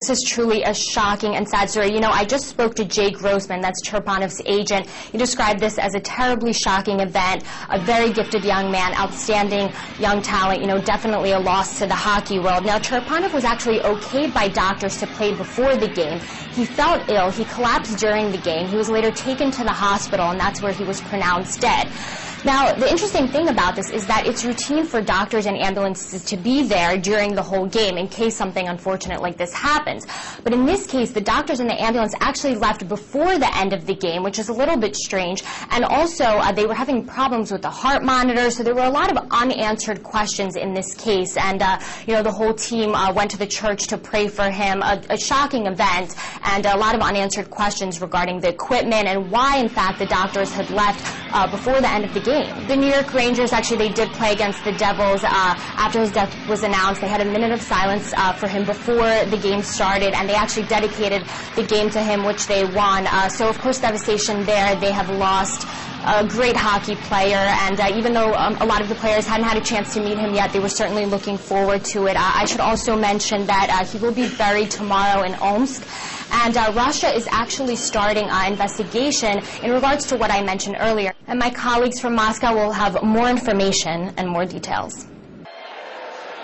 This is truly a shocking and sad story. You know, I just spoke to Jay Grossman, that's Cherepanov's agent. He described this as a terribly shocking event, a very gifted young man, outstanding young talent, you know, definitely a loss to the hockey world. Now, Cherepanov was actually okayed by doctors to play before the game. He felt ill. He collapsed during the game. He was later taken to the hospital, and that's where he was pronounced dead. Now, the interesting thing about this is that it's routine for doctors and ambulances to be there during the whole game in case something unfortunate like this happens. But in this case, the doctors and the ambulance actually left before the end of the game, which is a little bit strange. And also, they were having problems with the heart monitor, so there were a lot of unanswered questions in this case. And, you know, the whole team went to the church to pray for him. A shocking event, and a lot of unanswered questions regarding the equipment and why, in fact, the doctors had left before the end of the game. The New York Rangers, actually, they did play against the Devils. After his death was announced, they had a minute of silence for him before the game started, and they actually dedicated the game to him, which they won. So, of course, devastation there. They have lost a great hockey player, and even though a lot of the players hadn't had a chance to meet him yet, they were certainly looking forward to it. I should also mention that he will be buried tomorrow in Omsk, and Russia is actually starting an investigation in regards to what I mentioned earlier. And my colleagues from Moscow will have more information and more details.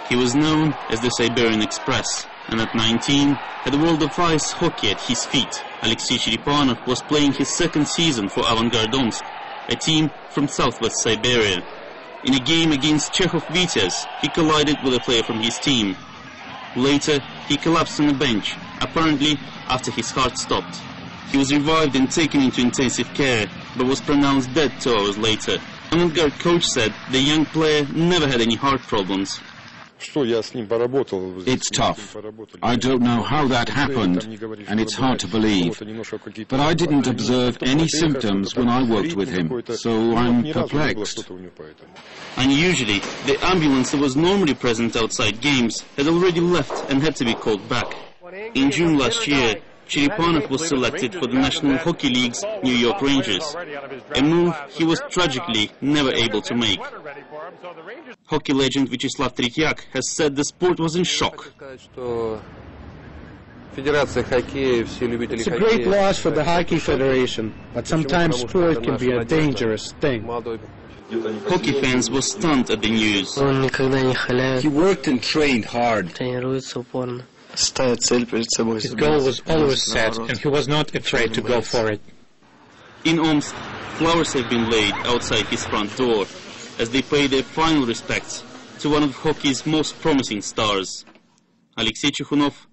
He was known as the Siberian Express, and at 19 had the world of ice hockey at his feet. Aleksey Cherepanov was playing his second season for Avangard Omsk, a team from southwest Siberia. In a game against Czechov Vitязь, he collided with a player from his team. Later, he collapsed on a bench, apparently after his heart stopped. He was revived and taken into intensive care, but was pronounced dead 2 hours later. Avangard coach said the young player never had any heart problems. It's tough. I don't know how that happened, and it's hard to believe. But I didn't observe any symptoms when I worked with him, so I'm perplexed. Unusually, the ambulance that was normally present outside games had already left and had to be called back. In June last year, Cherepanov was selected for the National Hockey League's New York Rangers, a move he was tragically never able to make. Hockey legend Vyacheslav Tretyak has said the sport was in shock. It's a great loss for the Hockey Federation, but sometimes sport can be a dangerous thing. Hockey fans were stunned at the news. He worked and trained hard. His goal was always set, and he was not afraid to go for it. In Omsk, flowers have been laid outside his front door as they pay their final respects to one of hockey's most promising stars. Aleksey Cherepanov,